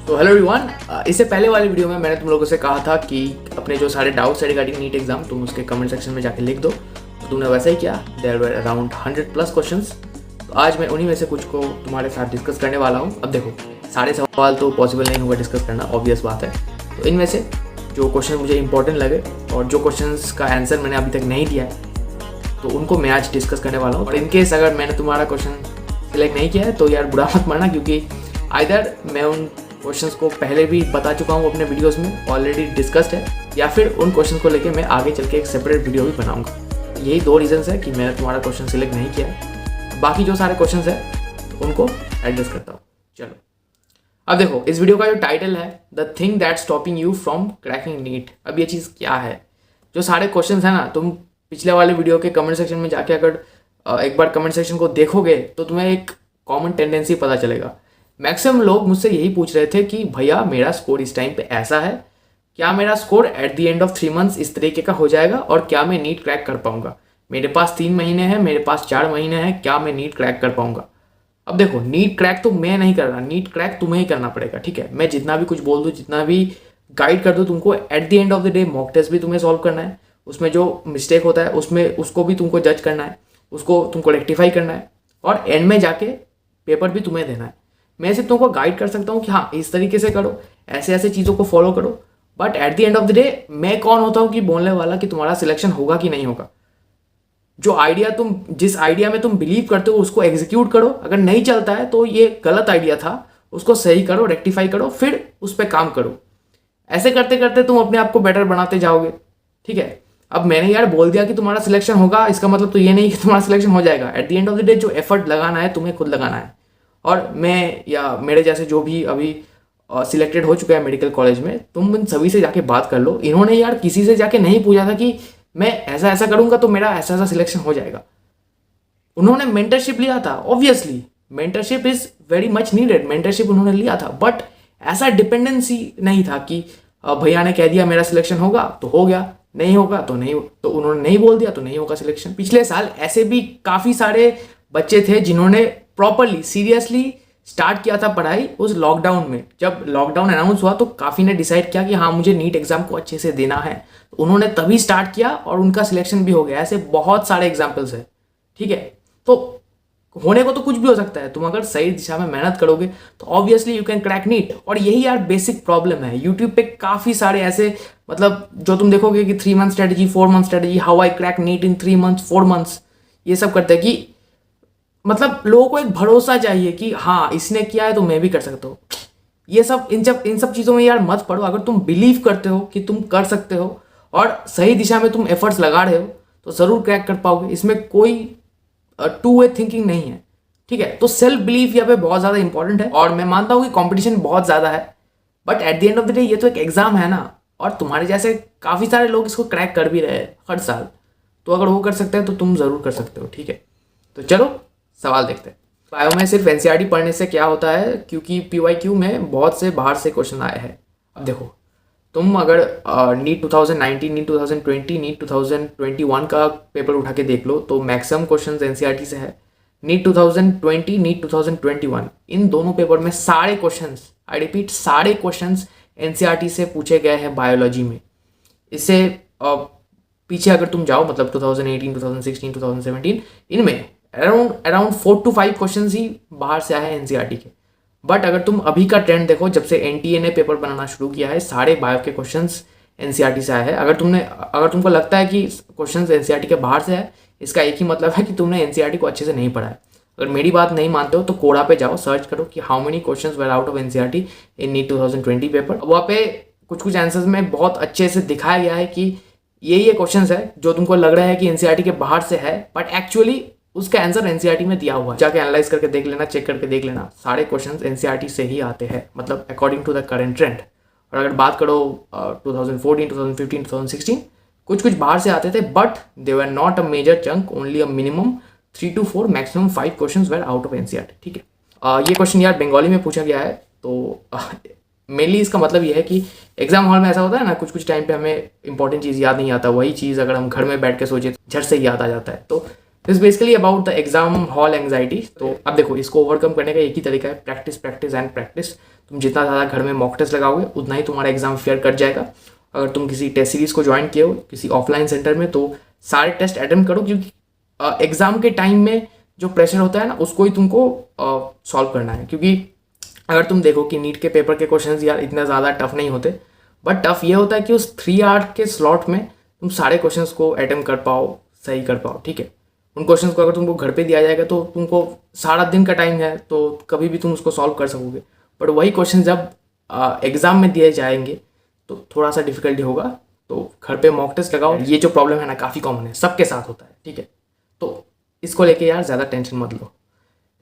तो hello everyone, इससे पहले वाली वीडियो में मैंने तुम लोगों से कहा था कि अपने जो सारे डाउट्स है रिगार्डिंग नीट एग्जाम तुम उसके कमेंट सेक्शन में जाके लिख दो। तो तुमने वैसा ही किया। There were around 100+ questions. तो आज मैं उन्हीं में से कुछ को तुम्हारे साथ डिस्कस करने वाला हूँ। अब देखो, सारे सवाल तो पॉसिबल नहीं होगा डिस्कस करना, ऑब्वियस बात है। तो इनमें से जो क्वेश्चन मुझे इंपॉर्टेंट लगे और जो क्वेश्चन का आंसर मैंने अभी तक नहीं दिया है तो उनको मैं आज डिस्कस करने वाला हूँ। और इनकेस अगर मैंने तुम्हारा क्वेश्चन सिलेक्ट नहीं किया है तो यार बुरा मत मानना, क्योंकि आइदर मैं उन क्वेश्चंस को पहले भी बता चुका हूँ अपने वीडियोस में, ऑलरेडी डिस्कस्ड है, या फिर उन क्वेश्चंस को लेके मैं आगे चल के एक सेपरेट वीडियो भी बनाऊंगा। यही दो रीजंस है कि मैंने तुम्हारा क्वेश्चन सिलेक्ट नहीं किया है। बाकी जो सारे क्वेश्चंस है उनको एडजस्ट करता हूँ। चलो, अब देखो, इस वीडियो का जो टाइटल है the thing that stopping you from cracking NEET. अब ये चीज़ क्या है? जो सारे क्वेश्चन है ना, तुम पिछले वाले वीडियो के कमेंट सेक्शन में जाके अगर एक बार कमेंट सेक्शन को देखोगे तो तुम्हें एक कॉमन टेंडेंसी पता चलेगा। मैक्सिमम लोग मुझसे यही पूछ रहे थे कि भैया मेरा स्कोर इस टाइम पे ऐसा है, क्या मेरा score eight the end of 3 months इस तरीके का हो जाएगा और क्या मैं नीट क्रैक कर पाऊंगा? मेरे पास 3 महीने हैं, मेरे पास 4 महीने हैं, क्या मैं नीट क्रैक कर पाऊंगा? अब देखो, नीट क्रैक तो मैं नहीं कर रहा, नीट क्रैक तुम्हें ही करना पड़ेगा, ठीक है? मैं जितना भी कुछ बोल दूँ, जितना भी गाइड कर दूँ तुमको, at the end of the day mock test भी तुम्हें सॉल्व करना है। उसमें जो मिस्टेक होता है उसमें उसको भी तुमको जज करना है, उसको तुमको रेक्टिफाई करना है, और एंड में जाके पेपर भी तुम्हें देना है। मैं सिर्फ तुमको गाइड कर सकता हूँ कि हाँ इस तरीके से करो, ऐसे ऐसे चीज़ों को फॉलो करो, but at the end of the day मैं कौन होता हूँ कि बोलने वाला कि तुम्हारा सिलेक्शन होगा कि नहीं होगा? जिस आइडिया में तुम बिलीव करते हो उसको एग्जीक्यूट करो। अगर नहीं चलता है तो ये गलत आइडिया था, उसको सही करो, रेक्टिफाई करो, फिर उस पर काम करो। ऐसे करते करते तुम अपने आप को बेटर बनाते जाओगे, ठीक है? अब मैंने यार बोल दिया कि तुम्हारा सिलेक्शन होगा, इसका मतलब तो ये नहीं कि तुम्हारा सिलेक्शन हो जाएगा। Eight the end of the day जो एफर्ट लगाना है तुम्हें खुद लगाना है। और मैं या मेरे जैसे जो भी अभी सिलेक्टेड हो चुका है मेडिकल कॉलेज में, तुम इन सभी से जाके बात कर लो। इन्होंने यार किसी से जाके नहीं पूछा था कि मैं ऐसा ऐसा करूंगा तो मेरा ऐसा ऐसा सिलेक्शन हो जाएगा। उन्होंने मेंटरशिप लिया था, obviously mentorship is very much needed, mentorship उन्होंने लिया था, बट ऐसा डिपेंडेंसी नहीं था कि भैया ने कह दिया मेरा सिलेक्शन होगा तो हो गया, नहीं होगा तो नहीं, तो उन्होंने नहीं बोल दिया तो नहीं होगा सिलेक्शन। पिछले साल ऐसे भी काफ़ी सारे बच्चे थे जिन्होंने प्रॉपरली सीरियसली स्टार्ट किया था पढ़ाई उस लॉकडाउन में। जब लॉकडाउन अनाउंस हुआ तो काफ़ी ने डिसाइड किया कि हाँ मुझे नीट एग्जाम को अच्छे से देना है, तो उन्होंने तभी स्टार्ट किया और उनका सिलेक्शन भी हो गया। ऐसे बहुत सारे एग्जाम्पल्स हैं, ठीक है? तो होने को तो कुछ भी हो सकता है, तुम अगर सही दिशा में मेहनत करोगे तो obviously you can crack NEET. और यही यार बेसिक प्रॉब्लम है। यूट्यूब पे काफ़ी सारे ऐसे, मतलब जो तुम देखोगे कि 3 month strategy, 4 month strategy, how I crack NEET in 3 months 4 months, ये सब करते हैं कि मतलब लोगों को एक भरोसा चाहिए कि हाँ इसने किया है तो मैं भी कर सकता हूँ। ये सब इन सब चीज़ों में यार मत पड़ो। अगर तुम बिलीव करते हो कि तुम कर सकते हो और सही दिशा में तुम एफर्ट्स लगा रहे हो तो ज़रूर क्रैक कर पाओगे। इसमें कोई टू वे थिंकिंग नहीं है, ठीक है? तो सेल्फ बिलीफ यहाँ पे बहुत ज़्यादा इंपॉर्टेंट है। और मैं मानता हूँ कि कॉम्पिटिशन बहुत ज़्यादा है, but at the end of the day ये तो एक एग्जाम है ना, और तुम्हारे जैसे काफ़ी सारे लोग इसको क्रैक कर भी रहे हैं हर साल। तो अगर वो कर सकते हैं तो तुम ज़रूर कर सकते हो, ठीक है? तो चलो सवाल देखते हैं। बायो में सिर्फ एनसीईआरटी पढ़ने से क्या होता है, क्योंकि पीवाईक्यू में बहुत से बाहर से क्वेश्चन आए हैं। अब देखो, तुम अगर नीट 2019, नीट 2020, नीट 2021 का पेपर उठा के देख लो तो मैक्सिमम क्वेश्चंस एनसीईआरटी से है। नीट 2020, नीट 2021, इन दोनों पेपर में सारे क्वेश्चंस, आई रिपीट सारे क्वेश्चंस एनसीईआरटी से पूछे गए हैं बायोलॉजी में। इससे पीछे अगर तुम जाओ, मतलब 2018, 2016, 2017, इनमें अराउंड 4 to 5 क्वेश्चन ही बाहर से आए हैं एनसीईआरटी के। बट अगर तुम अभी का ट्रेंड देखो, जब से एनटीए ने पेपर बनाना शुरू किया है, सारे बायो के क्वेश्चंस एनसीईआरटी से आए हैं। अगर तुमको लगता है कि क्वेश्चंस एनसीईआरटी के बाहर से है, इसका एक ही मतलब है कि तुमने एनसीईआरटी को अच्छे से नहीं पढ़ा है। अगर मेरी बात नहीं मानते हो तो कोड़ा पे जाओ, सर्च करो कि how many questions were out of NCERT in NEET 2020 paper. वहाँ पे कुछ आंसर्स में बहुत अच्छे से दिखाया गया है कि ये क्वेश्चंस है जो तुमको लग रहा है कि एनसीईआरटी के बाहर से है, बट एक्चुअली उसका आंसर एनसीईआरटी में दिया हुआ है। जाके एनालाइज करके देख लेना, चेक करके देख लेना, सारे क्वेश्चंस एनसीईआरटी से ही आते हैं, मतलब according to the current trend. और अगर बात करो 2014, 2015, 2016, कुछ बाहर से आते थे, but they were not a major chunk, only a minimum 3 to 4, maximum 5 questions were out of NCERT, ठीक है? ये क्वेश्चन यार बंगाली में पूछा गया है, तो मेनली इसका मतलब ये है कि एग्जाम हॉल में ऐसा होता है ना, कुछ टाइम पे हमें इंपॉर्टेंट चीज़ याद नहीं आता, वही चीज़ अगर हम घर में बैठ के सोचे झट से याद आ जाता है। तो this basically about the exam hall anxiety. तो अब देखो, इसको ओवरकम करने का एक ही तरीका है, प्रैक्टिस प्रैक्टिस एंड प्रैक्टिस। तुम जितना ज़्यादा घर में मॉक टेस्ट लगाओगे उतना ही तुम्हारा एग्जाम फेयर कट जाएगा। अगर तुम किसी टेस्ट सीरीज़ को ज्वाइन किए हो किसी ऑफलाइन सेंटर में तो सारे टेस्ट अटेम्प्ट करो, क्योंकि एग्ज़ाम के टाइम में जो प्रेशर होता है ना उसको ही तुमको सॉल्व करना है। क्योंकि अगर तुम देखो कि नीट के पेपर के क्वेश्चंस यार इतना ज़्यादा टफ नहीं होते, बट टफ ये होता है कि उस 3 आवर के स्लॉट में तुम सारे क्वेश्चंस को अटेम्प्ट कर पाओ, सही कर पाओ। ठीक है, उन क्वेश्चंस को अगर तुमको घर पे दिया जाएगा तो तुमको सारा दिन का टाइम है तो कभी भी तुम उसको सॉल्व कर सकोगे, बट वही क्वेश्चन जब एग्ज़ाम में दिए जाएंगे तो थोड़ा सा डिफिकल्टी होगा। तो घर पे मॉक टेस्ट लगाओ। ये जो प्रॉब्लम है ना काफ़ी कॉमन है, सबके साथ होता है। ठीक है, तो इसको लेके यार ज़्यादा टेंशन मत लो।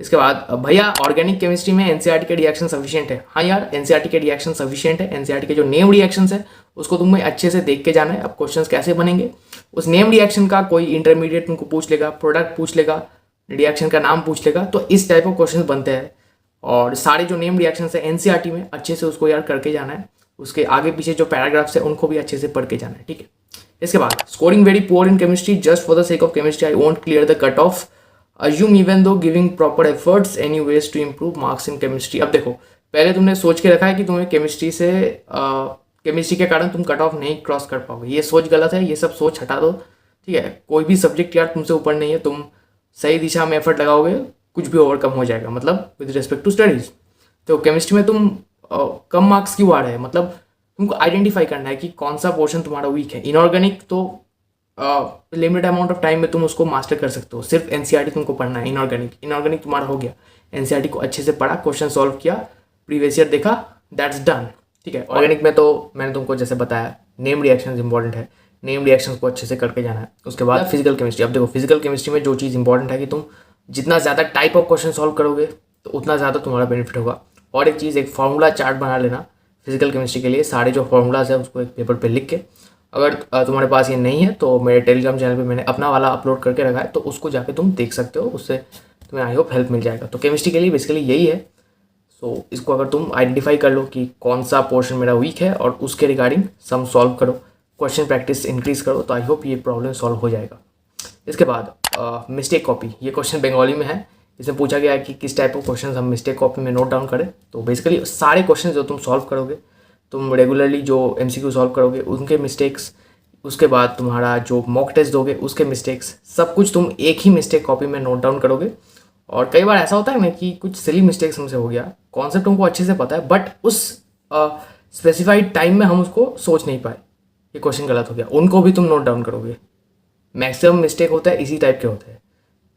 इसके बाद भैया ऑर्गेनिक केमिस्ट्री में एनसीईआरटी के रिएक्शन सफिशिएंट है। हाँ यार, एनसीईआरटी के रिएक्शन सफिशिएंट है। एनसीईआरटी के जो नेम रिएक्शंस है उसको तुम्हें अच्छे से देख के जाना है। अब क्वेश्चंस कैसे बनेंगे, उस नेम रिएक्शन का कोई इंटरमीडिएट तुमको पूछ लेगा, प्रोडक्ट पूछ लेगा, रिएक्शन का नाम पूछ लेगा, तो इस टाइप ऑफ क्वेश्चन बनते हैं। और सारे जो नेम रिएक्शन है एनसीईआरटी में अच्छे से उसको यार करके जाना है। उसके आगे पीछे जो पैराग्राफ्स है उनको भी अच्छे से पढ़ के जाना है। ठीक है, इसके बाद scoring very poor in chemistry just for the sake of chemistry I won't clear the cut off assume even though giving proper efforts any ways to improve marks in chemistry। अब देखो, पहले तुमने सोच के रखा है कि तुम्हें केमिस्ट्री के कारण तुम कट ऑफ नहीं क्रॉस कर पाओगे। ये सोच गलत है, ये सब सोच हटा दो। ठीक है, कोई भी सब्जेक्ट यार तुमसे ऊपर नहीं है। तुम सही दिशा में एफर्ट लगाओगे कुछ भी ओवरकम हो जाएगा, मतलब विद रिस्पेक्ट टू स्टडीज। तो केमिस्ट्री में तुम कम मार्क्स क्यों आ रहे हैं, मतलब तुमको आइडेंटिफाई करना है कि कौन सा पोर्शन तुम्हारा वीक है। इनऑर्गेनिक तो लिमिटेड अमाउंट ऑफ टाइम में तुम उसको मास्टर कर सकते हो। सिर्फ एनसीईआरटी तुमको पढ़ना है। इनऑर्गेनिक तुम्हारा हो गया, एनसीईआरटी को अच्छे से पढ़ा, क्वेश्चन सॉल्व किया, प्रीवियस ईयर देखा, दैट्स डन। ठीक है, ऑर्गेनिक में तो मैंने तुमको जैसे बताया नेम रिएक्शंस इंपॉर्टेंट है, नेम रिएक्शंस को अच्छे से करके जाना है। उसके बाद फिजिकल केमिस्ट्री। अब देखो, फिजिकल केमिस्ट्री में जो चीज़ इंपॉर्टेंट है कि तुम जितना ज़्यादा टाइप ऑफ क्वेश्चन सॉल्व करोगे तो उतना ज़्यादा तुम्हारा बेनिफिट होगा। और एक चीज़, एक फार्मूला चार्ट बना लेना फिजिकल केमिस्ट्री के लिए। सारे जो फार्मूलाज है उसको एक पेपर पे लिख के, अगर तुम्हारे पास ये नहीं है तो मेरे टेलीग्राम चैनल पे मैंने अपना वाला अपलोड करके रखा है, तो उसको जाके तुम देख सकते हो, उससे तुम्हें आई होप हेल्प मिल जाएगा। तो केमिस्ट्री के लिए बेसिकली यही है। सो इसको अगर तुम आइडेंटिफाई कर लो कि कौन सा पोर्शन मेरा वीक है और उसके रिगार्डिंग सम सॉल्व करो, क्वेश्चन प्रैक्टिस इंक्रीज करो, तो आई होप ये प्रॉब्लम सॉल्व हो जाएगा। इसके बाद मिस्टेक कॉपी। ये क्वेश्चन बंगाली में है। इसमें पूछा गया है कि किस टाइप ऑफ क्वेश्चन हम मिस्टेक कॉपी में नोट डाउन करें। तो बेसिकली सारे क्वेश्चन जो तुम सॉल्व करोगे, तुम रेगुलरली जो MCQ सॉल्व करोगे उनके मिस्टेक्स, उसके बाद तुम्हारा जो मॉक टेस्ट दोगे उसके मिस्टेक्स, सब कुछ तुम एक ही मिस्टेक कॉपी में नोट डाउन करोगे। और कई बार ऐसा होता है ना कि कुछ सिली मिस्टेक्स हमसे हो गया, कॉन्सेप्ट हमको अच्छे से पता है बट उस स्पेसिफाइड टाइम में हम उसको सोच नहीं पाए, ये क्वेश्चन गलत हो गया, उनको भी तुम नोट डाउन करोगे। मैक्सिमम मिस्टेक होता है इसी टाइप के होते हैं।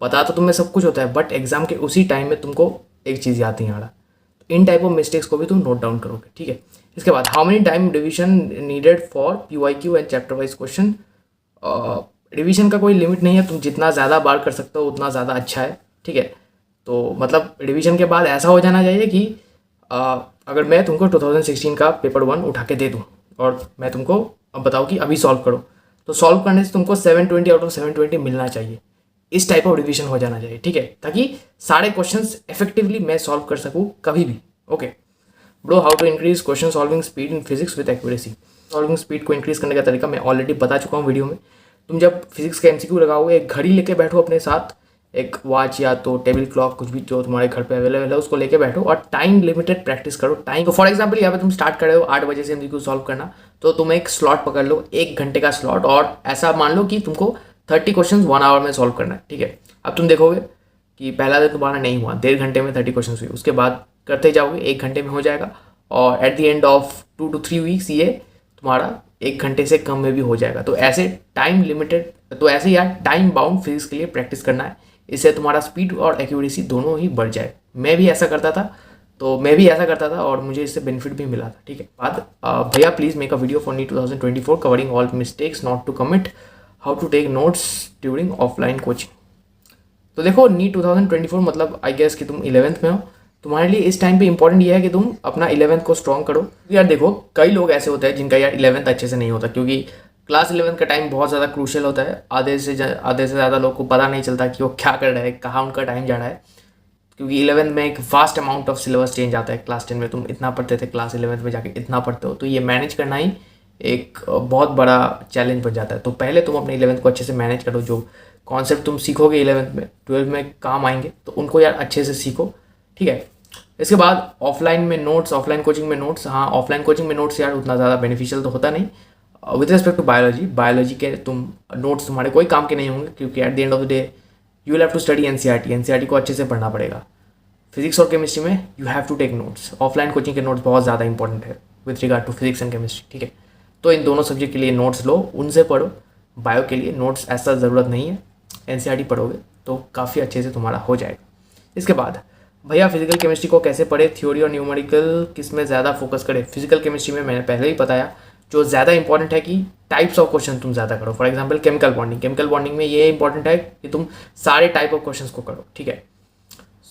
पता तो तुम्हें सब कुछ होता है बट एग्जाम के उसी टाइम में तुमको एक चीज़ याद नहीं आ रहा, तो इन टाइप ऑफ मिस्टेक्स को भी तुम नोट डाउन करोगे। ठीक है, इसके बाद how many time revision needed for PYQ and chapter wise question. Revision का कोई लिमिट नहीं है, तुम जितना ज़्यादा बार कर सकते हो उतना ज़्यादा अच्छा है। ठीक है, तो मतलब रिविजन के बाद ऐसा हो जाना चाहिए कि अगर मैं तुमको 2016 का पेपर 1 उठा के दे दूँ और मैं तुमको अब बताऊँ कि अभी सॉल्व करो, तो सॉल्व करने से तुमको 720 आउट ऑफ 720 मिलना चाहिए। इस टाइप ऑफ रिविजन हो जाना चाहिए। ठीक है, ताकि सारे क्वेश्चंस इफेक्टिवली मैं सॉल्व कर सकूँ कभी भी। Okay bro, how to increase question solving speed in physics with accuracy. Solving speed को इंक्रीज करने का तरीका मैं ऑलरेडी बता चुका हूँ वीडियो में। तुम जब फिजिक्स का MCQ लगाओगे, एक घड़ी लेके बैठो अपने साथ, एक वॉच या तो टेबल क्लॉक, कुछ भी जो तुम्हारे घर पे अवेलेबल है उसको लेके बैठो और टाइम लिमिटेड प्रैक्टिस करो। टाइम, तो फॉर एग्जाम्पल यहाँ पे तुम स्टार्ट कर रहे हो 8 बजे से MCQ सॉल्व करना, तो तुम एक स्लॉट पकड़ लो, 1 घंटे का स्लॉट, और ऐसा मान लो कि तुमको 30 क्वेश्चन 1 आवर में सॉल्व करना है। ठीक है, अब तुम देखोगे कि पहला दिन तुम्हारा नहीं हुआ, 1.5 घंटे में 30 क्वेश्चन हुए, उसके बाद करते जाओगे 1 घंटे में हो जाएगा, और eight the end of 2 to 3 weeks ये तुम्हारा 1 घंटे से कम में भी हो जाएगा। तो ऐसे टाइम लिमिटेड, तो ऐसे यार टाइम बाउंड फिजिक्स के लिए प्रैक्टिस करना है, इससे तुम्हारा स्पीड और एक्यूरेसी दोनों ही बढ़ जाए। मैं भी ऐसा करता था और मुझे इससे बेनिफिट भी मिला था। ठीक है, बाद भैया please make a video for NEET 2024 covering all mistakes not to commit, how to take notes during offline coaching. तो देखो, नीट 2024 मतलब आई गेस कि तुम 11th में हो, तुम्हारे लिए इस टाइम पे इंपॉर्टेंट ये है कि तुम अपना 11th को स्ट्रॉन्ग करो। यार देखो, कई लोग ऐसे होते हैं जिनका यार 11th अच्छे से नहीं होता, क्योंकि क्लास 11th का टाइम बहुत ज़्यादा क्रूशियल होता है। आधे से ज़्यादा लोग को पता नहीं चलता कि वो क्या कर रहा है, कहाँ उनका टाइम जा रहा है, क्योंकि 11th में एक vast amount of syllabus change आता है। क्लास 10 में तुम इतना पढ़ते थे, क्लास 11th में जाके इतना पढ़ते हो, तो ये मैनेज करना ही एक बहुत बड़ा चैलेंज बन जाता है। तो पहले तुम अपने 11th को अच्छे से मैनेज करो, जो कॉन्सेप्ट तुम सीखोगे 11th में 12th में काम आएंगे, तो उनको यार अच्छे से सीखो। ठीक है, इसके बाद ऑफलाइन में नोट्स, ऑफलाइन कोचिंग में नोट्स। हाँ, ऑफलाइन कोचिंग में नोट्स यार उतना ज़्यादा बेनिफिशियल तो होता नहीं विद रिस्पेक्ट टू बायोलॉजी के तुम नोट्स तुम्हारे कोई काम के नहीं होंगे, क्योंकि at the end of the day you will have to study NCERT को अच्छे से पढ़ना पड़ेगा। फिजिक्स और केमिस्ट्री में you have to take notes. Offline coaching के नोट्स बहुत ज़्यादा इंपॉर्टेंट है with regard to physics and chemistry, ठीक है। तो इन दोनों सब्जेक्ट के लिए नोट्स लो, उनसे पढ़ो। बायो के लिए नोट्स ऐसा ज़रूरत नहीं है, एनसीईआरटी पढ़ोगे तो काफ़ी अच्छे से तुम्हारा हो जाएगा। इसके बाद भैया फिजिकल केमिस्ट्री को कैसे पढ़े, थ्योरी और न्यूमेरिकल किस में ज़्यादा फोकस करें। फिजिकल केमिस्ट्री में मैंने पहले ही बताया, जो ज़्यादा इंपॉर्टेंट है कि टाइप्स ऑफ क्वेश्चन तुम ज़्यादा करो। फॉर एग्जांपल केमिकल बॉन्डिंग में ये इंपॉर्टेंट है कि तुम सारे टाइप ऑफ क्वेश्चंस को करो, ठीक है।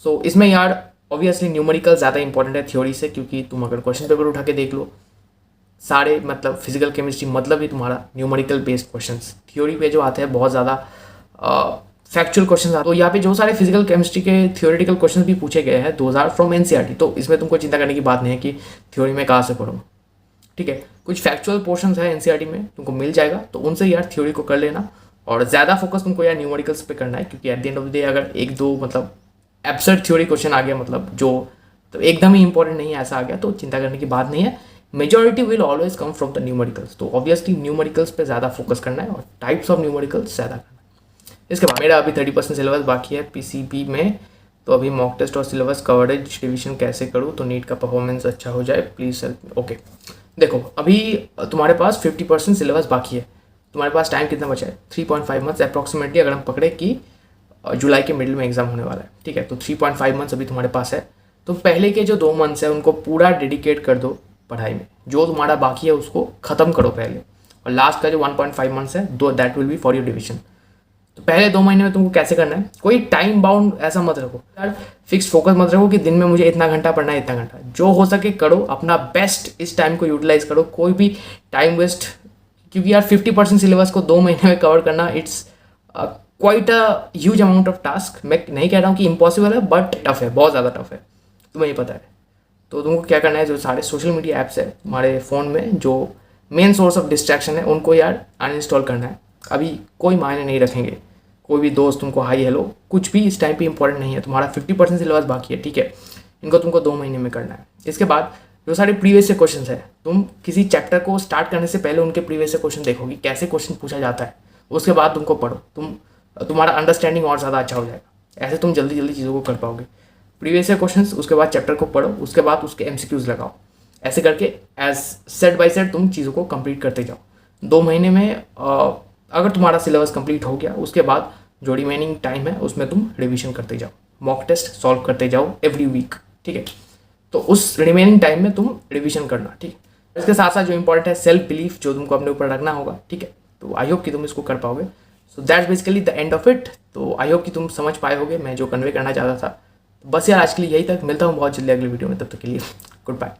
सो इसमें यार ऑब्वियसली न्यूमेरिकल ज़्यादा इंपॉर्टेंट है थ्योरी से, क्योंकि तुम अगर क्वेश्चन पेपर उठा के देख लो, सारे मतलब फिजिकल केमिस्ट्री मतलब ही तुम्हारा न्यूमेरिकल बेस्ड क्वेश्चंस। थ्योरी पे जो आते हैं बहुत ज़्यादा फैक्चुअल क्वेश्चन आते हैं। तो यहाँ पे जो सारे फिजिकल केमिस्ट्री के थ्योरेटिकल क्वेश्चन भी पूछे गए हैं, दोज आर फ्रॉम एनसीईआरटी। तो इसमें तुमको चिंता करने की बात नहीं है कि थ्योरी में कहाँ से पढ़ूँ, ठीक है। कुछ फैक्चुअल पोर्शंस है एनसीईआरटी में, तुमको मिल जाएगा, तो उनसे यार थ्योरी को कर लेना। और ज़्यादा फोकस तुमको यार न्यूमेरिकल्स पे करना है, क्योंकि at the end of the day अगर एक दो मतलब एब्सर्ड थ्योरी क्वेश्चन आ गया, मतलब जो तो एकदम ही इंपॉर्टेंट नहीं है, ऐसा आ गया, तो चिंता करने की बात नहीं है। Majority will always come from the numericals. तो ऑब्वियसली न्यूमेरिकल्स पे ज़्यादा फोकस करना है और टाइप्स ऑफ न्यूमेरिकल्स ज़्यादा करना है। इसके बाद मेरा अभी 30% सिलेबस बाकी है पीसीबी में, तो अभी मॉक टेस्ट और सिलेबस कवरेज रिविजन कैसे करूँ तो नीट का परफॉर्मेंस अच्छा हो जाए, प्लीज़ हेल्प। ओके, देखो अभी तुम्हारे पास 50% सिलेबस बाकी है। तुम्हारे पास टाइम कितना बचा है? 3.5 मंथ्स अप्रॉक्सीमेटली, अगर हम पकड़े कि जुलाई के मिडिल में एग्जाम होने वाला है, ठीक है। तो 3.5 मंथ्स अभी तुम्हारे पास है। तो पहले के जो 2 मंथ्स है उनको पूरा डेडिकेट कर दो पढ़ाई में, जो तुम्हारा बाकी है उसको ख़त्म करो पहले। और लास्ट का जो 1.5 मंथ्स है, दो that will be for your division. तो पहले 2 महीने में तुमको कैसे करना है, कोई टाइम बाउंड ऐसा मत रखो यार, फिक्स फोकस मत रखो कि दिन में मुझे इतना घंटा पढ़ना है, इतना घंटा। जो हो सके करो, अपना बेस्ट इस टाइम को यूटिलाइज करो, कोई भी टाइम वेस्ट, क्योंकि यार 50% सिलेबस को 2 महीने में कवर करना it's quite a huge amount of task. मैं नहीं कह रहा हूँ कि इम्पॉसिबल है, बट टफ है, बहुत ज़्यादा टफ है, तुम्हें ये पता है। तो तुमको क्या करना है, जो सारे सोशल मीडिया ऐप्स है तुम्हारे फ़ोन में, जो मेन सोर्स ऑफ डिस्ट्रैक्शन है, उनको यार अनइंस्टॉल करना है। अभी कोई मायने नहीं रखेंगे, कोई भी दोस्त तुमको हाई हेलो कुछ भी इस टाइम पे इंपॉर्टेंट नहीं है। तुम्हारा 50% सिलेबस बाकी है, ठीक है। इनको तुमको 2 महीने में करना है। इसके बाद जो सारे प्रीवियस से क्वेश्चन है, तुम किसी चैप्टर को स्टार्ट करने से पहले उनके प्रीवियस से क्वेश्चन देखोगी, कैसे क्वेश्चन पूछा जाता है, उसके बाद तुमको पढ़ो, तुम्हारा अंडरस्टैंडिंग और ज़्यादा अच्छा हो जाएगा। ऐसे तुम जल्दी जल्दी चीज़ों को कर पाओगे। प्रीवियस ईयर क्वेश्चंस, उसके बाद चैप्टर को पढ़ो, उसके बाद उसके एमसीक्यूज लगाओ। ऐसे करके एज सेट बाय सेट तुम चीज़ों को कंप्लीट करते जाओ। 2 महीने में अगर तुम्हारा सिलेबस कंप्लीट हो गया, उसके बाद जो रिमेनिंग टाइम है उसमें तुम रिवीजन करते जाओ, मॉक टेस्ट सॉल्व करते जाओ एवरी वीक, ठीक है। तो उस रिमेनिंग टाइम में तुम रिवीजन करना, ठीक है। इसके साथ साथ जो इंपॉर्टेंट है सेल्फ बिलीफ, जो तुमको अपने ऊपर रखना होगा, ठीक है। तो आई होप कि तुम इसको कर पाओगे। So that's basically the end of it. तो आई होप कि तुम समझ पाए होगे मैं जो कन्वे करना चाहता था। बस यार आज के लिए यही तक, मिलता हूँ बहुत जल्दी अगली वीडियो में, तब तक के लिए गुड बाय।